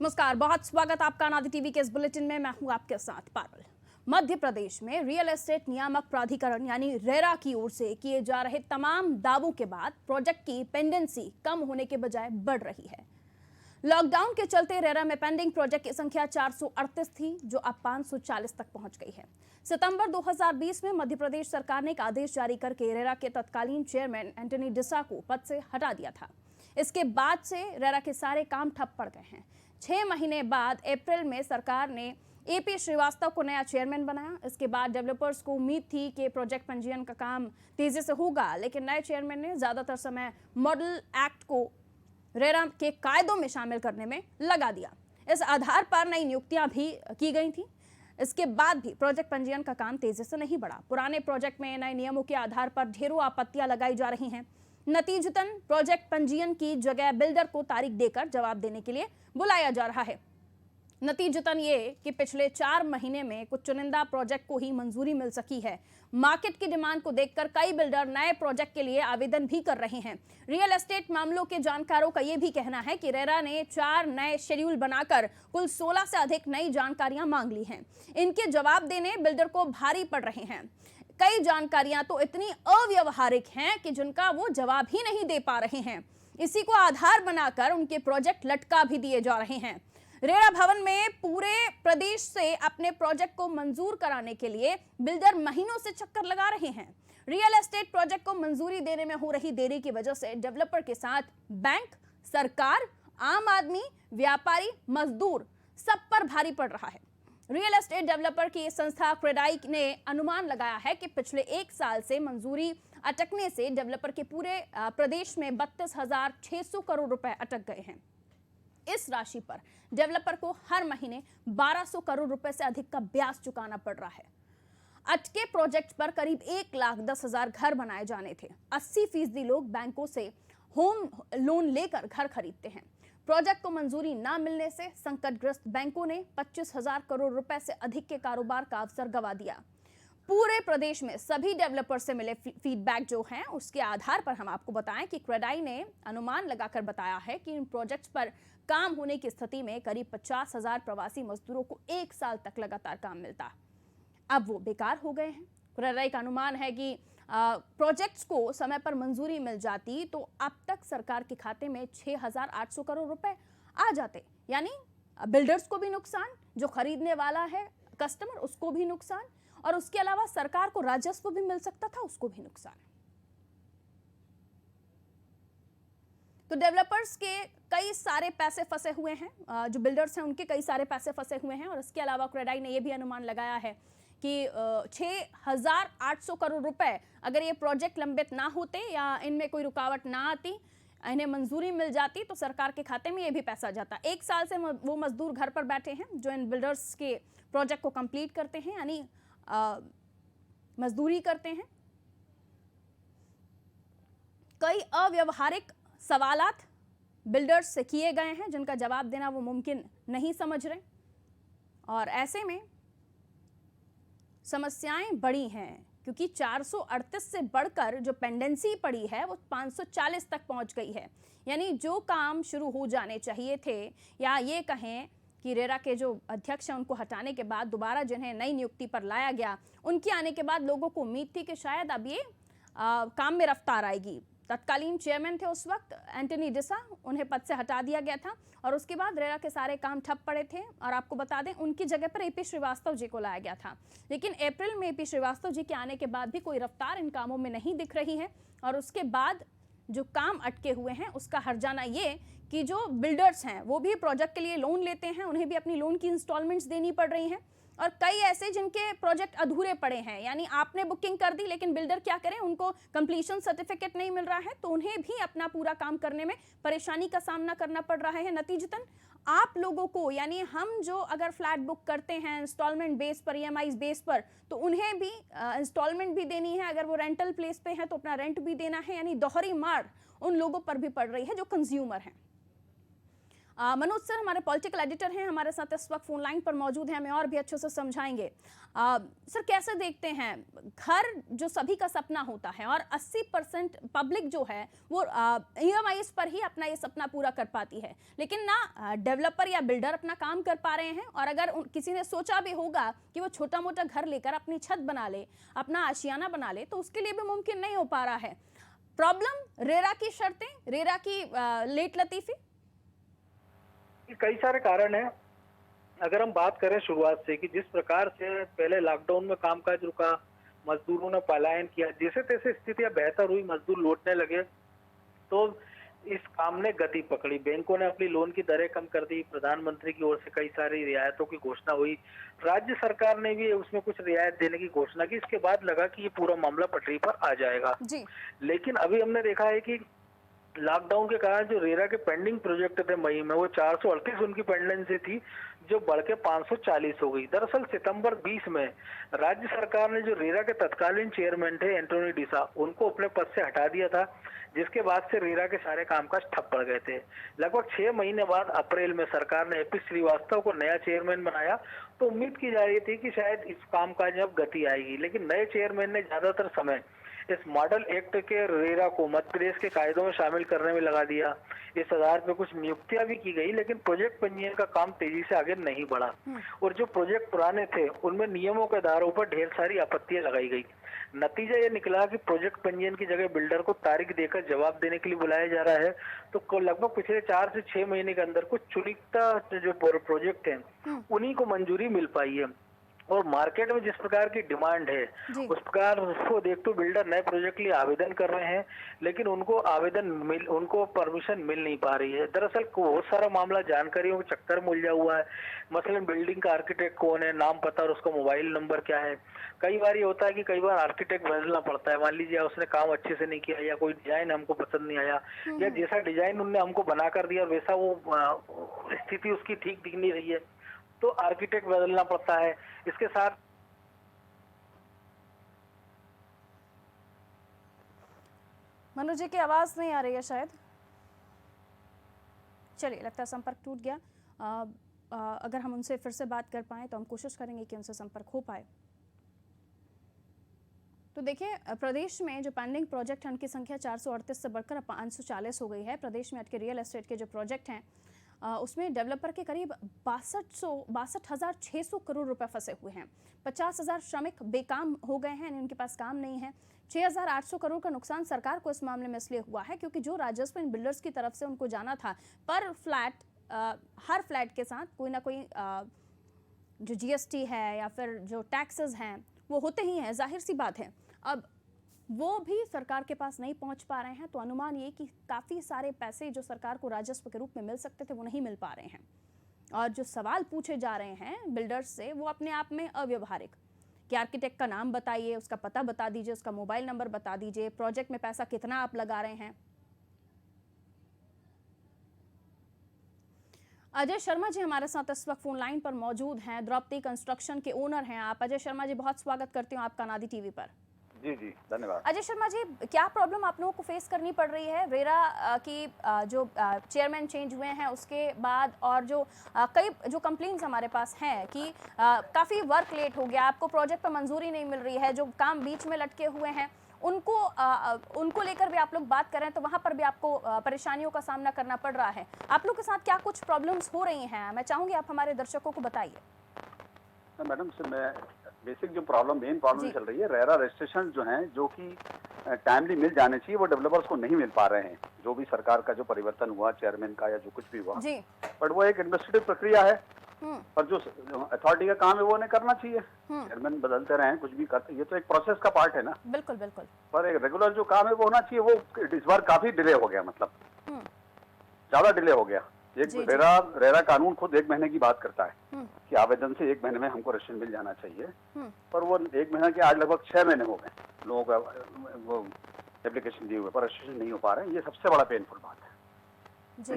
नमस्कार, बहुत स्वागत आपका अनादि टीवी के इस बुलेटिन में। मैं हूं आपके साथ पारुल। मध्य प्रदेश में रियल एस्टेट नियामक प्राधिकरण यानी रेरा की ओर से किए जा रहे तमाम दावों के बाद प्रोजेक्ट की पेंडेंसी कम होने के बजाय बढ़ रही है। लॉकडाउन के चलते रेरा में पेंडिंग प्रोजेक्ट की संख्या 438 थी, जो अब 540 तक पहुंच गई है। सितंबर 2020 में मध्य प्रदेश सरकार ने एक आदेश जारी करके रेरा के तत्कालीन चेयरमैन एंटनी डिसा को पद से हटा दिया था। इसके बाद से रेरा के सारे काम ठप पड़ गए हैं। 6 महीने बाद अप्रैल में सरकार ने एपी श्रीवास्तव को नया चेयरमैन बनाया। इसके बाद डेवलपर्स को उम्मीद थी कि प्रोजेक्ट पंजीयन का काम तेजी से होगा, लेकिन नए चेयरमैन ने ज्यादातर समय मॉडल एक्ट को रेरा के कायदों में शामिल करने में लगा दिया। इस आधार पर नई नियुक्तियां भी की गई थी। इसके बाद भी प्रोजेक्ट पंजीयन का काम तेजी से नहीं बढ़ा। पुराने प्रोजेक्ट में नए नियमों के आधार पर ढेरों आपत्तियां लगाई जा रही हैं। नतीजतन प्रोजेक्ट पंजीयन की जगह बिल्डर को तारीख देकर जवाब देने के लिए बुलाया जा रहा है। नतीजतन ये कि पिछले 4 महीने में कुछ चुनिंदा प्रोजेक्ट को ही मंजूरी मिल सकी है। मार्केट की डिमांड को देखकर कई बिल्डर नए प्रोजेक्ट के लिए आवेदन भी कर रहे हैं। रियल एस्टेट मामलों के जानकारों का यह भी कहना है कि रेरा ने 4 नए शेड्यूल बनाकर कुल 16 से अधिक नई जानकारियां मांग ली हैं। इनके जवाब देने बिल्डर को भारी पड़ रहे हैं। कई जानकारियां तो इतनी अव्यवहारिक हैं कि जिनका वो जवाब ही नहीं दे पा रहे हैं। इसी को आधार बनाकर उनके प्रोजेक्ट लटका भी दिए जा रहे हैं। रेरा भवन में पूरे प्रदेश से अपने प्रोजेक्ट को मंजूर कराने के लिए बिल्डर महीनों से चक्कर लगा रहे हैं। रियल एस्टेट प्रोजेक्ट को मंजूरी देने में हो रही देरी की वजह से डेवलपर के साथ बैंक, सरकार, आम आदमी, व्यापारी, मजदूर सब पर भारी पड़ रहा है। रियल एस्टेट डेवलपर की संस्था क्रेडाई ने अनुमान लगाया है कि पिछले 1 साल से मंजूरी अटकने से डेवलपर के पूरे प्रदेश में 32,600 करोड़ रुपए अटक गए हैं। इस राशि पर डेवलपर को हर महीने 1200 करोड़ रुपए से अधिक का ब्याज चुकाना पड़ रहा है। अटके प्रोजेक्ट पर करीब 1,10,000 घर बनाए जाने थे। 80% लोग बैंकों से होम लोन लेकर घर खरीदते हैं। प्रोजेक्ट को मंजूरी ना मिलने से संकटग्रस्त बैंकों ने 25,000 करोड़ रुपए से अधिक के कारोबार का अवसर गंवा दिया। पूरे प्रदेश में सभी डेवलपर से मिले फीडबैक जो हैं, उसके आधार पर हम आपको बताएं कि क्रेडाई ने अनुमान लगाकर बताया है कि इन प्रोजेक्ट्स पर काम होने की स्थिति में करीब 50,000 प्रवासी मजदूरों को 1 साल तक लगातार काम मिलता। अब वो बेकार हो गए हैं। क्रेडाई का अनुमान है कि प्रोजेक्ट्स को समय पर मंजूरी मिल जाती तो अब तक सरकार के खाते में 6,800 करोड़ रुपए आ जाते। यानी बिल्डर्स को भी नुकसान, जो खरीदने वाला है कस्टमर उसको भी नुकसान, और उसके अलावा सरकार को राजस्व भी मिल सकता था, उसको भी नुकसान। तो डेवलपर्स के कई सारे पैसे फंसे हुए हैं, जो बिल्डर्स हैं उनके कई सारे पैसे फंसे हुए हैं। और इसके अलावा क्रेडाई ने यह भी अनुमान लगाया है कि 6,800 करोड़ रुपए अगर ये प्रोजेक्ट लंबित ना होते या इनमें कोई रुकावट ना आती, इन्हें मंजूरी मिल जाती, तो सरकार के खाते में ये भी पैसा जाता। 1 साल से वो मजदूर घर पर बैठे हैं जो इन बिल्डर्स के प्रोजेक्ट को कंप्लीट करते हैं, यानी मजदूरी करते हैं। कई अव्यवहारिक सवालात बिल्डर्स से किए गए हैं जिनका जवाब देना वो मुमकिन नहीं समझ रहे, और ऐसे में समस्याएं बड़ी हैं क्योंकि 438 से बढ़कर जो पेंडेंसी पड़ी है वो 540 तक पहुंच गई है। यानी जो काम शुरू हो जाने चाहिए थे, या ये कहें कि रेरा के जो अध्यक्ष हैं उनको हटाने के बाद दोबारा जिन्हें नई नियुक्ति पर लाया गया, उनके आने के बाद लोगों को उम्मीद थी कि शायद अब ये काम में रफ्तार आएगी। तत्कालीन चेयरमैन थे उस वक्त एंटनी डिसा, उन्हें पद से हटा दिया गया था और उसके बाद रेरा के सारे काम ठप पड़े थे। और आपको बता दें, उनकी जगह पर एपी श्रीवास्तव जी को लाया गया था, लेकिन अप्रैल में एपी श्रीवास्तव जी के आने के बाद भी कोई रफ्तार इन कामों में नहीं दिख रही है। और उसके बाद जो काम अटके हुए हैं उसका हर्जाना ये कि जो बिल्डर्स हैं वो भी प्रोजेक्ट के लिए लोन लेते हैं, उन्हें भी अपनी लोन की इंस्टॉलमेंट्स देनी पड़ रही हैं। और कई ऐसे जिनके प्रोजेक्ट अधूरे पड़े हैं, यानी आपने बुकिंग कर दी लेकिन बिल्डर क्या करें, उनको कंप्लीशन सर्टिफिकेट नहीं मिल रहा है, तो उन्हें भी अपना पूरा काम करने में परेशानी का सामना करना पड़ रहा है। नतीजतन आप लोगों को, यानी हम जो अगर फ्लैट बुक करते हैं इंस्टॉलमेंट बेस पर, ईएमआई बेस पर, तो उन्हें भी इंस्टॉलमेंट भी देनी है। अगर वो रेंटल प्लेस पे है तो अपना रेंट भी देना है, यानी दोहरी मार उन लोगों पर भी पड़ रही है जो कंज्यूमर हैं। मनोज सर हमारे पॉलिटिकल एडिटर हैं, हमारे साथ इस वक्त फोन लाइन पर मौजूद हैं, हमें और भी अच्छे से समझाएंगे। सर कैसे देखते हैं, घर जो सभी का सपना होता है और 80% पब्लिक जो है वो EMIs पर ही अपना ये सपना पूरा कर पाती है, लेकिन ना डेवलपर या बिल्डर अपना काम कर पा रहे हैं। और अगर किसी ने सोचा भी होगा कि वो छोटा मोटा घर लेकर अपनी छत बना ले, अपना आशियाना बना ले, तो उसके लिए भी मुमकिन नहीं हो पा रहा है। प्रॉब्लम रेरा की शर्तें, रेरा की लेट लतीफी, कई सारे कारण हैं। अगर हम बात करें शुरुआत से कि जिस प्रकार से पहले लॉकडाउन में कामकाज रुका, मजदूरों ने पलायन किया, जैसे तैसे स्थितियां बेहतर हुई, मजदूर लौटने लगे, तो इस काम ने गति पकड़ी। बैंकों ने अपनी लोन की दरें कम कर दी, प्रधानमंत्री की ओर से कई सारी रियायतों की घोषणा हुई, राज्य सरकार ने भी उसमें कुछ रियायत देने की घोषणा की। इसके बाद लगा कि ये पूरा मामला पटरी पर आ जाएगा जी। लेकिन अभी हमने देखा है कि लॉकडाउन के कारण जो रेरा के पेंडिंग प्रोजेक्ट थे मई में, वो 438 उनकी पेंडेंसी थी, जो बढ़ के 540 हो गई। दरअसल सितंबर 20 में राज्य सरकार ने जो रेरा के तत्कालीन चेयरमैन थे एंटोनी डिसा, उनको अपने पद से हटा दिया था, जिसके बाद से रेरा के सारे कामकाज ठप पड़ गए थे। लगभग 6 महीने बाद अप्रैल में सरकार ने एपी श्रीवास्तव को नया चेयरमैन बनाया, तो उम्मीद की जा रही थी कि शायद इस कामकाज में अब गति आएगी। लेकिन नए चेयरमैन ने ज्यादातर समय इस मॉडल एक्ट के रेरा को मध्य प्रदेश के कायदों में शामिल करने में लगा दिया। इस आधार पर कुछ नियुक्तियां भी की गई, लेकिन प्रोजेक्ट पंजीयन का काम तेजी से आगे नहीं बढ़ा। और जो प्रोजेक्ट पुराने थे उनमें नियमों के आधारों पर ढेर सारी आपत्तियां लगाई गई। नतीजा ये निकला कि प्रोजेक्ट पंजीयन की जगह बिल्डर को तारीख देकर जवाब देने के लिए बुलाया जा रहा है। तो लगभग पिछले 4 से 6 महीने के अंदर कुछ चुनिंदा जो प्रोजेक्ट हैं उन्हीं को मंजूरी मिल पाई है। और मार्केट में जिस प्रकार की डिमांड है उस प्रकार उसको देखते बिल्डर नए प्रोजेक्ट के लिए आवेदन कर रहे हैं, लेकिन उनको परमिशन मिल नहीं पा रही है। दरअसल बहुत सारा मामला जानकारियों के चक्कर में उलझा हुआ है। मसलन बिल्डिंग का आर्किटेक्ट कौन है, नाम पता और उसका मोबाइल नंबर क्या है। कई बार ये होता है कि कई बार आर्किटेक्ट बदलना पड़ता है। मान लीजिए उसने काम अच्छे से नहीं किया, या कोई डिजाइन हमको पसंद नहीं आया, या जैसा डिजाइन उनने हमको बना कर दिया वैसा वो स्थिति उसकी ठीक दिख नहीं रही है, तो आर्किटेक्ट बदलना पड़ता है। इसके साथ मनोज जी की आवाज नहीं आ रही है शायद, चलिए लगता है संपर्क टूट गया। अगर हम उनसे फिर से बात कर पाए तो हम कोशिश करेंगे कि उनसे संपर्क हो पाए। तो देखिए प्रदेश में जो पेंडिंग प्रोजेक्ट हैं उनकी संख्या 438 से बढ़कर 540 हो गई है। प्रदेश में अटके रियल एस्टेट के जो प्रोजेक्ट हैं उसमें डेवलपर के करीब 62,600 करोड़ रुपए फंसे हुए हैं। 50,000 श्रमिक बेकाम हो गए हैं, उनके पास काम नहीं है। 6,800 करोड़ का नुकसान सरकार को इस मामले में इसलिए हुआ है क्योंकि जो राजस्व इन बिल्डर्स की तरफ से उनको जाना था पर फ्लैट, हर फ्लैट के साथ कोई ना कोई जो GST है या फिर जो टैक्सेस हैं वो होते ही हैं, जाहिर सी बात है। अब वो भी सरकार के पास नहीं पहुंच पा रहे हैं, तो अनुमान ये कि काफ़ी सारे पैसे जो सरकार को राजस्व के रूप में मिल सकते थे वो नहीं मिल पा रहे हैं। और जो सवाल पूछे जा रहे हैं बिल्डर्स से वो अपने आप में अव्यवहारिक, कि आर्किटेक्ट का नाम बताइए, उसका पता बता दीजिए, उसका मोबाइल नंबर बता दीजिए, प्रोजेक्ट में पैसा कितना आप लगा रहे हैं। अजय शर्मा जी हमारे साथ इस वक्त फोन लाइन पर मौजूद हैं, द्रौपदी कंस्ट्रक्शन के ओनर हैं आप। अजय शर्मा जी बहुत स्वागत करती हूँ आपका नादी टीवी पर। जी जी धन्यवाद। अजय शर्मा जी, क्या प्रॉब्लम आप लोगों को फेस करनी पड़ रही है रेरा की जो चेयरमैन चेंज हुए हैं उसके बाद, और जो कई जो कंप्लेंट्स हमारे पास हैं कि काफ़ी वर्क लेट हो गया, आपको प्रोजेक्ट पर मंजूरी नहीं मिल रही है, जो काम बीच में लटके हुए हैं उनको लेकर भी आप लोग बात करें तो वहाँ पर भी आपको परेशानियों का सामना करना पड़ रहा है। आप लोग के साथ क्या कुछ प्रॉब्लम्स हो रही हैं, मैं चाहूँगी आप हमारे दर्शकों को बताइए। मैडम से मैं बेसिक जो मेन प्रॉब्लम चल रही है, रेरा रजिस्ट्रेशन जो हैं जो कि टाइमली मिल जाने चाहिए वो डेवलपर्स को नहीं मिल पा रहे हैं। जो भी सरकार का जो परिवर्तन हुआ चेयरमैन का या जो कुछ भी हुआ, बट वो एक इन्वेस्टिगेटिव प्रक्रिया है और जो अथॉरिटी का काम है वो उन्हें करना चाहिए। चेयरमैन बदलते रहे, कुछ भी करते, ये तो एक प्रोसेस का पार्ट है ना। बिल्कुल बिल्कुल। पर एक रेगुलर जो काम है वो होना चाहिए। वो इस बार काफी डिले हो गया, मतलब ज्यादा डिले हो गया। एक रेरा कानून खुद 1 महीने की बात करता है कि आवेदन से 1 महीने में हमको रजिस्ट्रेशन मिल जाना चाहिए, पर वो 1 महीना के आज लगभग 6 महीने हो गए लोगों का वो एप्लीकेशन दिए हुए पर रजिस्ट्रेशन नहीं हो पा रहे हैं। ये सबसे बड़ा पेनफुल बात है जी।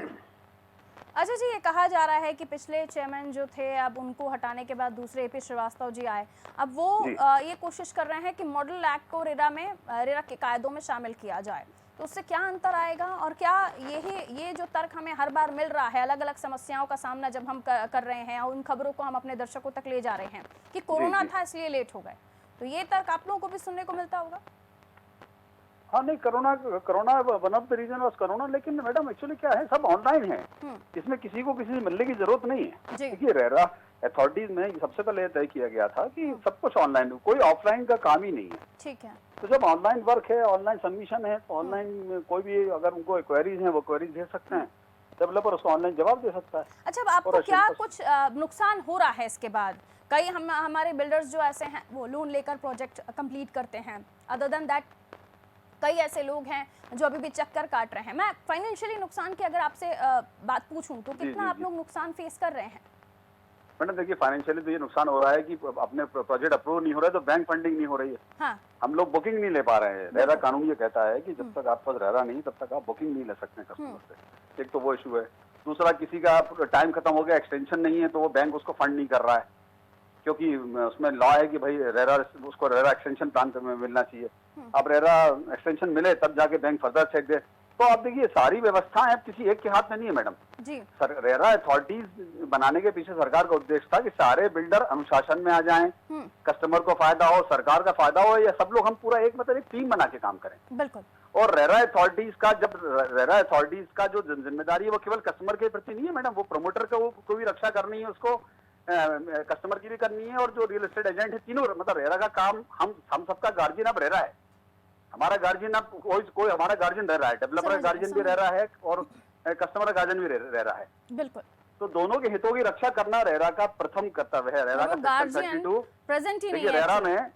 अच्छा जी, ये कहा जा रहा है कि पिछले चेयरमैन जो थे अब उनको हटाने के बाद दूसरे AP श्रीवास्तव जी आए, अब वो ये कोशिश कर रहे हैं कि मॉडल एक्ट को रेरा के कायदों में शामिल किया जाए। तो उससे क्या अंतर आएगा? और क्या ये जो तर्क हमें हर बार मिल रहा है, अलग अलग समस्याओं का सामना जब हम कर रहे हैं और उन खबरों को हम अपने दर्शकों तक ले जा रहे हैं कि कोरोना था इसलिए लेट हो गए, तो ये तर्क आप लोगों को भी सुनने को मिलता होगा? हाँ नहीं, corona one of the reason was corona, लेकिन मैडम एक्चुअली क्या है, सब ऑनलाइन है, इसमें किसी को किसी से मिलने की जरूरत नहीं है। देखिए रेरा अथॉरिटीज में सबसे पहले तय किया गया था कि सब कुछ ऑनलाइन, कोई ऑफलाइन का काम ही नहीं है। ठीक है। तो जब ऑनलाइन वर्क है, ऑनलाइन सबमिशन है, तो ऑनलाइन कोई भी अगर उनको क्वेरीज हैं वो क्वेरीज भेज सकते हैं, डेवलपर उसको ऑनलाइन जवाब दे सकता है। अच्छा, अब आपको क्या कुछ नुकसान हो रहा है इसके बाद? कई हमारे बिल्डर्स जो ऐसे हैं वो लोन लेकर प्रोजेक्ट कंप्लीट करते हैं, अदर देन दैट कई ऐसे लोग हैं जो अभी भी चक्कर काट रहे हैं। मैं फाइनेंशियली नुकसान की अगर आपसे बात पूछूं तो कितना आप लोग नुकसान फेस कर रहे हैं? मैडम देखिए, फाइनेंशियली तो ये नुकसान हो रहा है कि अपने प्रोजेक्ट अप्रूव नहीं हो रहा है तो बैंक फंडिंग नहीं हो रही है। हाँ। हम लोग बुकिंग नहीं ले पा रहे हैं। रेरा कानून ये कहता है कि जब तक आप पास रेरा नहीं तब तक आप बुकिंग नहीं ले सकते हैं कस्टमर से। एक तो वो इशू है। दूसरा, किसी का टाइम खत्म हो गया, एक्सटेंशन नहीं है, तो वो बैंक उसको फंड नहीं कर रहा है, क्योंकि उसमें लॉ है कि भाई रेरा उसको रेरा एक्सटेंशन प्लान में मिलना चाहिए। अब रेरा एक्सटेंशन मिले तब जाके बैंक फर्दर चेक दे। तो आप देखिए, सारी व्यवस्था है, किसी एक के हाथ में नहीं है मैडम जी। रेरा अथॉरिटीज बनाने के पीछे सरकार का उद्देश्य था कि सारे बिल्डर अनुशासन में आ जाएं, कस्टमर को फायदा हो, सरकार का फायदा हो, या सब लोग हम पूरा एक मतलब एक टीम बना के काम करें। बिल्कुल। और रेरा अथॉरिटीज का जो जिम्मेदारी है वो केवल कस्टमर के प्रति नहीं है मैडम, वो प्रमोटर को भी रक्षा करनी है, उसको कस्टमर की भी करनी है, और जो रियल एस्टेट एजेंट है, तीनों मतलब रेरा का काम, हम सबका गार्जियन अब रेरा है। हमारा गार्जियन अब कोई हमारा गार्जियन रह रहा है, डेवलपर का गार्जियन भी रह रहा है और कस्टमर का गार्जियन भी रह रहा है। बिल्कुल। तो दोनों के हितों की रक्षा करना रेरा का प्रथम कर्तव्य है। रेरा का सेक्शन 32 प्रेजेंट ही नहीं है।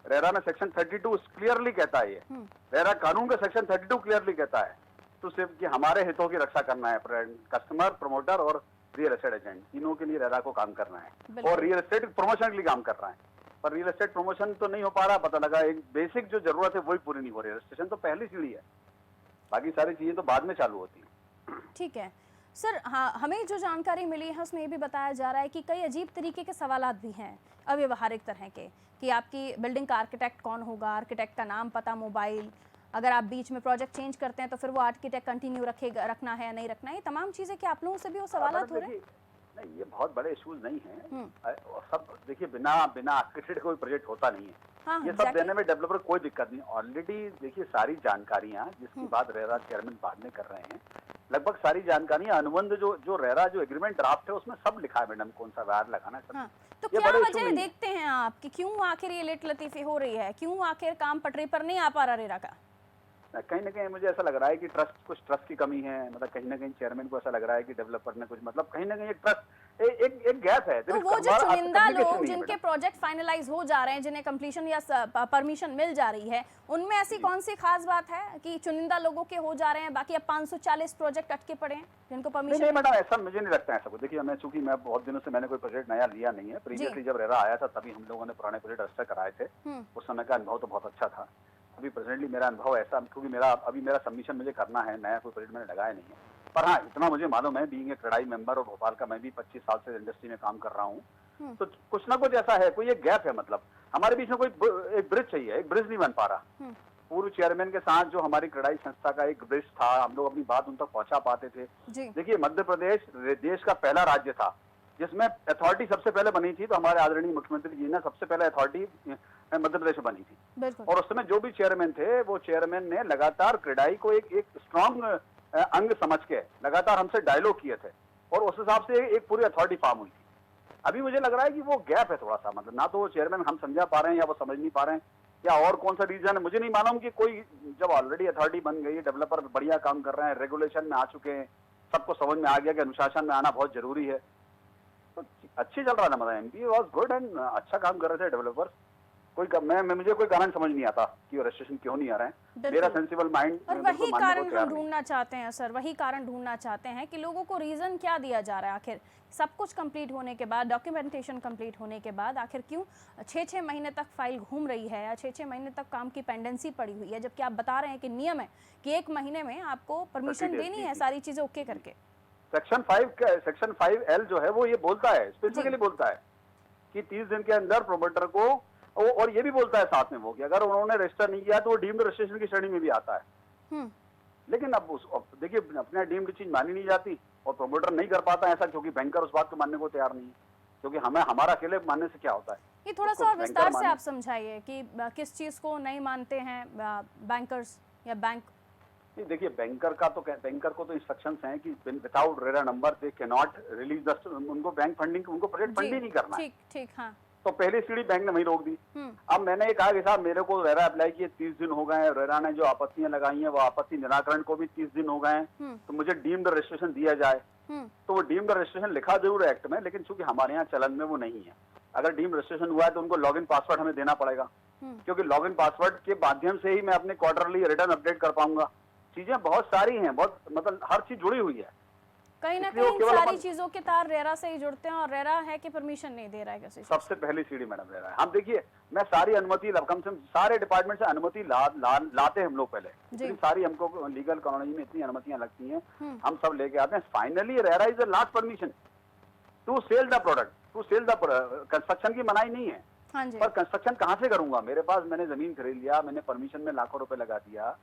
रेरा में सेक्शन 32 क्लियरली कहता है, ये रेरा कानून का सेक्शन 32 क्लियरली कहता है तो सिर्फ कि हमारे हितों की रक्षा करना है। कस्टमर, प्रमोटर और रियल एस्टेट एजेंट, तीनों के लिए रेरा को काम करना है, और रियल एस्टेट प्रमोशन के लिए काम कर रहा है। पर रियल एस्टेट प्रमोशन तो नहीं हो पा रहा, पता लगा एक बेसिक जो जरूरत है वही पूरी नहीं हो रही। रजिस्ट्रेशन तो पहली सीढ़ी है, बाकी सारी चीजें तो बाद में चालू होती हैं। ठीक है सर। हाँ, हमें जो जानकारी मिली है उसमें ये भी बताया जा रहा है कि कई अजीब तरीके के सवालात भी हैं, अव्यवहारिक तरह के, कि आपकी बिल्डिंग का आर्किटेक्ट कौन होगा, आर्किटेक्ट का नाम, पता, मोबाइल, अगर आप बीच में प्रोजेक्ट चेंज करते हैं तो फिर वो आर्किटेक्ट कंटिन्यू रखना है या नहीं रखना है, ये तमाम चीजें कि आप लोगों से भी वो सवालात हो रहे हैं? नहीं, ये बहुत बड़े इश्यूज नहीं हैं। सब देखिए, बिना आर्किटेक्ट कोई प्रोजेक्ट होता नहीं है। हाँ, ये सब देने में डेवलपर कोई दिक्कत नहीं। ऑलरेडी देखिए, सारी जानकारियां जिसकी बात रेरा चेयरमैन बाद में कर रहे हैं, लगभग सारी जानकारियां, अनुबंध जो रेरा जो एग्रीमेंट ड्राफ्ट है उसमें सब लिखा है मैडम, कौन सा वायर लगाना है सब। हाँ, तो क्या वजह देखते हैं आप कि क्यों आखिर ये लेट लतीफी हो रही है, क्यों आखिर काम पटरी पर नहीं आ पा रहा रेरा का? कहीं ना कहीं मुझे ऐसा लग रहा है कि कुछ ट्रस्ट की कमी है। मतलब कहीं ना कहीं चेयरमैन को ऐसा लग रहा है कि डेवलपर ने कुछ, मतलब कहीं ना कहीं एक गैप है। तो वो जो चुनिंदा लोग जिनके प्रोजेक्ट फाइनलाइज हो जा रहे हैं, जिन्हें कंप्लीशन या परमिशन मिल जा रही है, उनमें ऐसी कौन सी खास बात है कि चुनिंदा लोगों के हो जा रहे हैं, बाकी अब 540 प्रोजेक्ट अटके पड़े हैं जिनको परमिशन? नहीं मैडम, ऐसा मुझे नहीं लगता है ऐसा कुछ। देखिए, चूंकि मैं बहुत दिनों से मैंने कोई प्रोजेक्ट नया लिया नहीं है। प्रीवियसली जब रेरा आया था तभी हम लोगों ने पुराने प्रोजेक्ट रजिस्टर कराए थे, उस समय का अनुभव तो बहुत अच्छा था। अभी प्रेजेंटली मेरा अनुभव ऐसा, क्योंकि मेरा सबमिशन मुझे करना है, नया कोई प्रोजेक्ट मैंने लगाया नहीं है। पर हाँ, इतना मुझे मालूम है, बीइंग ए क्रेडाई मेंबर और भोपाल का मैं भी 25 साल से इंडस्ट्री में काम कर रहा हूँ, तो कुछ ना कुछ ऐसा है, कोई एक गैप है। मतलब हमारे बीच में कोई एक ब्रिज चाहिए, एक ब्रिज नहीं बन पा रहा। पूर्व चेयरमैन के साथ जो हमारी क्रेडाई संस्था का एक ब्रिज था, हम लोग अपनी बात उन तक पहुंचा पाते थे। देखिए, मध्य प्रदेश देश का पहला राज्य था जिसमें अथॉरिटी सबसे पहले बनी थी, तो हमारे आदरणीय मुख्यमंत्री जी ने सबसे पहले अथॉरिटी मध्य प्रदेश में बनी थी। और उस समय जो भी चेयरमैन थे, वो चेयरमैन ने लगातार क्रेडाई को एक स्ट्रॉन्ग अंग समझ के लगातार हमसे डायलॉग किए थे, और उस हिसाब से एक पूरी अथॉरिटी फॉर्म हुई थी। अभी मुझे लग रहा है कि वो गैप है थोड़ा सा, मतलब ना तो वो चेयरमैन हम समझा पा रहे हैं या वो समझ नहीं पा रहे हैं, या और कौन सा रीजन है मुझे नहीं मालूम। कि कोई जब ऑलरेडी अथॉरिटी बन गई, डेवलपर बढ़िया काम कर रहे हैं, रेगुलेशन में आ चुके हैं, सबको समझ में आ गया कि अनुशासन में आना बहुत जरूरी है, तो अच्छी चल रहा था। मतलब एमपी वाज गुड एंड अच्छा काम कर रहे थे डेवलपर्स। मुझे कोई कारण समझ नहीं आता कि रजिस्ट्रेशन क्यों नहीं आ रहे हैं। मेरा सेंसिबल माइंड, और वही कारण हम ढूंढना चाहते हैं सर, वही कारण ढूंढना चाहते हैं कि लोगों को रीजन क्या दिया जा रहा है। आखिर सब कुछ कंप्लीट होने के बाद, डॉक्यूमेंटेशन कंप्लीट होने के बाद, आखिर क्यों 6-6 महीने तक फाइल घूम रही है, या 6-6 महीने तक काम की पेंडेंसी पड़ी हुई है, जबकि आप बता रहे हैं कि नियम है कि 1 महीने में आपको परमिशन देनी है सारी चीजें ओके करके। सेक्शन 5L जो है वो ये बोलता है, स्पेसिफिकली बोलता है कि 30 दिन के अंदर प्रोमोटर को, और ये भी बोलता है साथ में वो कि अगर उन्होंने रजिस्टर नहीं किया तो वो डीम्ड रजिस्ट्रेशन की श्रेणी में भी आता है। लेकिन अब देखिए अपने डीम्ड चीज मानी नहीं जाती और प्रमोटर नहीं कर पाता ऐसा, क्योंकि बैंकर उस बात को मानने को तैयार नहीं है, क्योंकि हमें हमारा अकेले मानने से क्या होता है। ये थोड़ा उसको सा और बैंकर विस्तार से माने। आप समझाइए कि किस चीज़ को नहीं मानते हैं बैंकर्स या बैंक। नहीं, देखिए बैंकर को तो इंस्ट्रक्शंस हैं कि without RERA number they can not release the, उनको बैंक फंडिंग, उनको प्रोजेक्ट फंड ही नहीं करना है। ठीक ठीक, हाँ। तो पहली सीढ़ी बैंक ने वहीं रोक दी। अब मैंने ये कहा कि साहब मेरे को रेरा अप्लाई किए 30 दिन हो गए हैं, रेरा ने जो आपत्तियां लगाई हैं वो आपत्ति निराकरण को भी 30 दिन हो गए हैं, तो मुझे डीम्ड रजिस्ट्रेशन दिया जाए। तो वो डीम्ड रजिस्ट्रेशन लिखा जरूर है एक्ट में, लेकिन चूंकि हमारे यहाँ चलन में वो नहीं है। अगर डीम्ड रजिस्ट्रेशन हुआ है तो उनको लॉगिन पासवर्ड हमें देना पड़ेगा, क्योंकि लॉगिन पासवर्ड के माध्यम से ही मैं अपने क्वार्टरली रिटर्न अपडेट कर पाऊंगा। चीजें बहुत सारी हैं, बहुत मतलब हर चीज जुड़ी हुई है। कहीं ना इसलिए वो कहीं केवल सारी अपन- चीजों के तार रेरा से ही जुड़ते हैं, और रेरा है कि परमिशन नहीं दे रहा है किसी से। सबसे पहली सीढ़ी मैडम रेरा है। हम देखिए मैं सारी अनुमति कम से कम सारे डिपार्टमेंट से अनुमति लाते हैं हम लोग पहले, इतनी सारी हमको लीगल कॉलोनी में इतनी अनुमतियां लगती हैं, हम सब लेके आते हैं। Finally RERA is the last permission to sell the product, to sell the construction की मनाही नहीं है। हाँ जी। पर कंस्ट्रक्शन कहाँ से करूंगा? मेरे पास मैंने जमीन खरीद लिया, मैंने परमिशन में लाखों रुपए लगा दिया,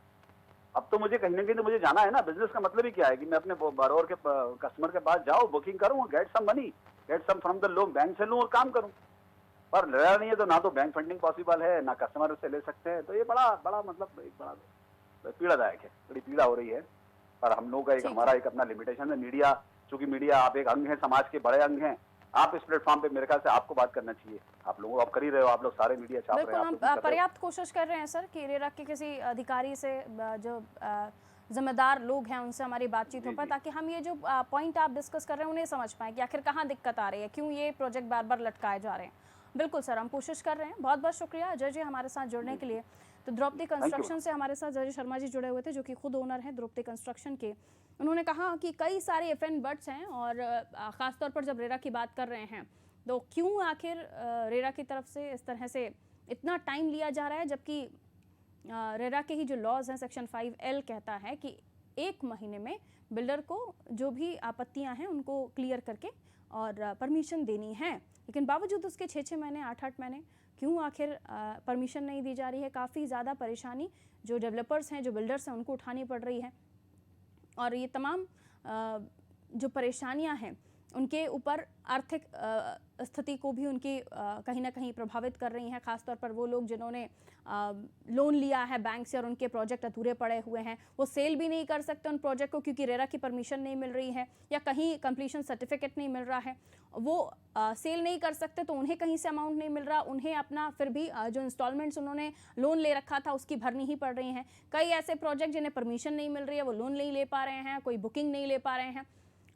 अब तो मुझे कहीं ना कहीं तो मुझे जाना है ना। बिजनेस का मतलब ही क्या है कि मैं अपने बरोर के कस्टमर के पास जाऊं, बुकिंग करूं, get some money, get some from the loan, bank से लूं और काम करूं। पर रेरा नहीं है तो ना तो बैंक फंडिंग पॉसिबल है, ना कस्टमर से ले सकते हैं, तो ये बड़ा बड़ा मतलब एक बड़ा पीड़ादायक है, बड़ी पीड़ा हो रही है। पर हम लोग का एक हमारा एक अपना लिमिटेशन है। मीडिया, चूंकि मीडिया आप एक अंग है, समाज के बड़े अंग हैं, आप इस प्लेटफॉर्म पे मेरे ख्याल से आपको बात करना चाहिए। आप लोगों आप कर ही रहे हो, आप लोग सारे मीडिया छाप रहे बिल्कुल, हैं, हम आप लोग भी कर रहे हो। पर्याप्त कोशिश कर रहे हैं सर कि रेरा के किसी अधिकारी से जो जिम्मेदार लोग हैं उनसे हमारी बातचीत हो पाए, ताकि हम ये जो पॉइंट आप डिस्कस कर रहे हैं उन्हें समझ पाएं कि आखिर कहाँ दिक्कत आ रही है, क्यों ये प्रोजेक्ट बार बार लटकाए जा रहे हैं। बिल्कुल सर, हम कोशिश कर रहे हैं। बहुत बहुत शुक्रिया अजय जी हमारे साथ जुड़ने के लिए। तो द्रौपदी कंस्ट्रक्शन से हमारे साथ अजय शर्मा जी जुड़े हुए थे, जो कि खुद ओनर हैं द्रौपदी कंस्ट्रक्शन के। उन्होंने कहा कि कई सारे एफएन बट्स हैं, और ख़ासतौर पर जब रेरा की बात कर रहे हैं तो क्यों आखिर रेरा की तरफ से इस तरह से इतना टाइम लिया जा रहा है, जबकि रेरा के ही जो लॉज हैं सेक्शन 5L कहता है कि 1 महीने में बिल्डर को जो भी आपत्तियां हैं उनको क्लियर करके और परमिशन देनी है। लेकिन बावजूद उसके 6-6 महीने 8-8 महीने क्यों आखिर परमिशन नहीं दी जा रही है। काफ़ी ज़्यादा परेशानी जो डेवलपर्स हैं, जो बिल्डर्स हैं, उनको उठानी पड़ रही है। और ये तमाम जो परेशानियां हैं उनके ऊपर आर्थिक स्थिति को भी उनकी कहीं ना कहीं प्रभावित कर रही हैं। खासतौर पर वो लोग जिन्होंने लोन लिया है बैंक से और उनके प्रोजेक्ट अधूरे पड़े हुए हैं, वो सेल भी नहीं कर सकते उन प्रोजेक्ट को, क्योंकि रेरा की परमिशन नहीं मिल रही है या कहीं कंप्लीशन सर्टिफिकेट नहीं मिल रहा है। वो सेल नहीं कर सकते तो उन्हें कहीं से अमाउंट नहीं मिल रहा, उन्हें अपना फिर भी जो इंस्टॉलमेंट्स उन्होंने लोन ले रखा था उसकी भरनी ही पड़ रही हैं। कई ऐसे प्रोजेक्ट जिन्हें परमिशन नहीं मिल रही है, वो लोन नहीं ले पा रहे हैं, कोई बुकिंग नहीं ले पा रहे हैं।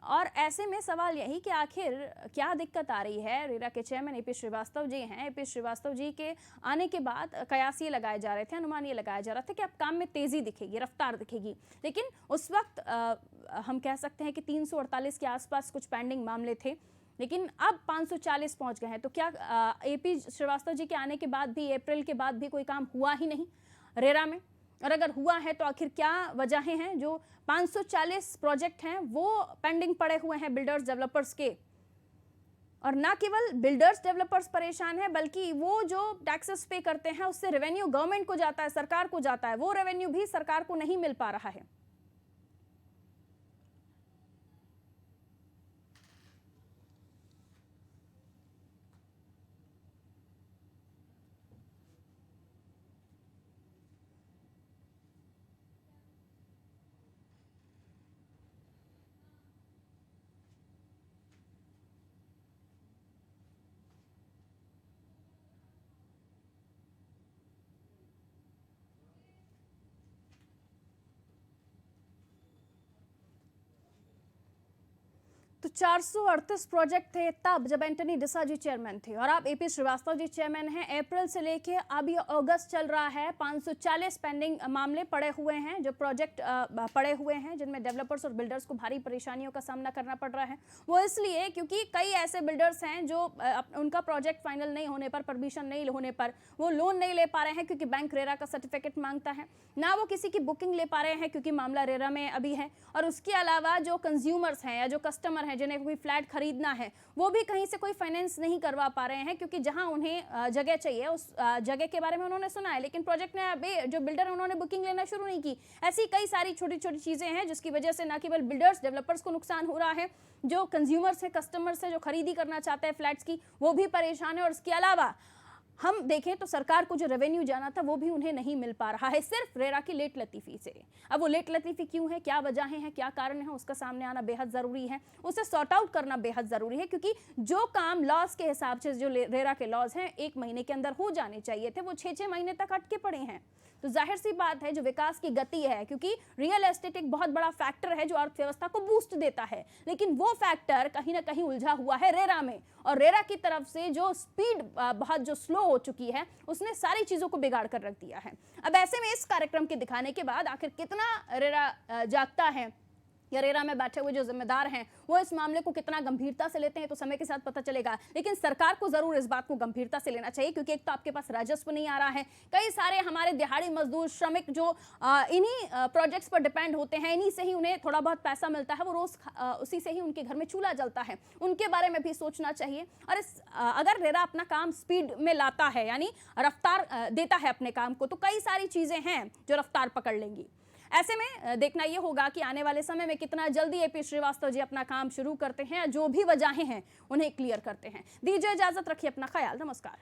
और ऐसे में सवाल यही कि आखिर क्या दिक्कत आ रही है। रेरा के चेयरमैन एपी श्रीवास्तव जी हैं। एपी श्रीवास्तव जी के आने के बाद कयास ये लगाए जा रहे थे, अनुमान ये लगाया जा रहा था कि अब काम में तेज़ी दिखेगी, रफ्तार दिखेगी। लेकिन उस वक्त हम कह सकते हैं कि 348 के आसपास कुछ पेंडिंग मामले थे, लेकिन अब 540 पहुंच गए हैं। तो क्या एपी श्रीवास्तव जी के आने के बाद भी, अप्रैल के बाद भी कोई काम हुआ ही नहीं रेरा में? और अगर हुआ है तो आखिर क्या वजहें हैं जो 540 प्रोजेक्ट हैं वो पेंडिंग पड़े हुए हैं बिल्डर्स डेवलपर्स के? और ना केवल बिल्डर्स डेवलपर्स परेशान हैं, बल्कि वो जो टैक्सेस पे करते हैं उससे रेवेन्यू गवर्नमेंट को जाता है, सरकार को जाता है, वो रेवेन्यू भी सरकार को नहीं मिल पा रहा है। तो 438 प्रोजेक्ट थे तब जब एंटनी डिसा जी चेयरमैन थे, और आप एपी श्रीवास्तव जी चेयरमैन हैं। अप्रैल से लेके अभी अगस्त चल रहा है, 540 पेंडिंग मामले पड़े हुए हैं, जो प्रोजेक्ट पड़े हुए हैं जिनमें डेवलपर्स और बिल्डर्स को भारी परेशानियों का सामना करना पड़ रहा है। वो इसलिए क्योंकि कई ऐसे बिल्डर्स हैं जो उनका प्रोजेक्ट फाइनल नहीं होने पर, परमिशन नहीं होने पर वो लोन नहीं ले पा रहे हैं, क्योंकि बैंक रेरा का सर्टिफिकेट मांगता है, ना वो किसी की बुकिंग ले पा रहे हैं क्योंकि मामला रेरा में अभी है। और उसके अलावा जो कंज्यूमर्स हैं या जो कस्टमर हैं, हैं, जिन्हें कोई फ्लैट खरीदना है, वो भी कहीं से कोई फाइनेंस नहीं करवा पा रहे हैं, क्योंकि जहां उन्हें जगह चाहिए उस जगह के बारे में उन्होंने सुना है, लेकिन प्रोजेक्ट में अभी जो बिल्डर उन्होंने बुकिंग लेना शुरू नहीं की। ऐसी कई सारी छोटी छोटी चीजें हैं जिसकी वजह से न केवल बिल्डर्स, डेवलपर्स को नुकसान हो रहा है, जो कंज्यूमर्स है, कस्टमर्स है, जो खरीदी करना चाहते हैं फ्लैट्स की, वो भी परेशान है। और इसके अलावा हम देखें तो सरकार को जो रेवेन्यू जाना था वो भी उन्हें नहीं मिल पा रहा है, सिर्फ रेरा की लेट लतीफ़ी से। अब वो लेट लतीफ़ी क्यों है, क्या वजहें हैं, क्या कारण है, उसका सामने आना बेहद ज़रूरी है, उसे सॉर्ट आउट करना बेहद ज़रूरी है, क्योंकि जो काम लॉस के हिसाब से जो रेरा के लॉज हैं 1 महीने के अंदर हो जाने चाहिए थे, वो 6-6 महीने तक अटके पड़े हैं। तो जाहिर सी बात है जो विकास की गति है, क्योंकि रियल एस्टेट एक बहुत बड़ा फैक्टर है जो अर्थव्यवस्था को बूस्ट देता है, लेकिन वो फैक्टर कहीं ना कहीं उलझा हुआ है रेरा में, और रेरा की तरफ से जो स्पीड बहुत जो स्लो हो चुकी है उसने सारी चीजों को बिगाड़ कर रख दिया है। अब ऐसे में इस कार्यक्रम के दिखाने के बाद आखिर कितना रेरा जागता है, या रेरा में बैठे हुए जो जिम्मेदार हैं वो इस मामले को कितना गंभीरता से लेते हैं, तो समय के साथ पता चलेगा। लेकिन सरकार को जरूर इस बात को गंभीरता से लेना चाहिए, क्योंकि एक तो आपके पास राजस्व नहीं आ रहा है, कई सारे हमारे दिहाड़ी मजदूर, श्रमिक जो इन्हीं प्रोजेक्ट्स पर डिपेंड होते हैं, इन्हीं से ही उन्हें थोड़ा बहुत पैसा मिलता है, वो रोज उसी से ही उनके घर में चूल्हा जलता है, उनके बारे में भी सोचना चाहिए। और अगर रेरा अपना काम स्पीड में लाता है, यानी रफ्तार देता है अपने काम को, तो कई सारी चीजें हैं जो रफ्तार पकड़ लेंगी। ऐसे में देखना यह होगा कि आने वाले समय में कितना जल्दी एपी श्रीवास्तव जी अपना काम शुरू करते हैं, जो भी वजहें हैं उन्हें क्लियर करते हैं। दीजिए इजाजत, रखिए अपना ख्याल, नमस्कार।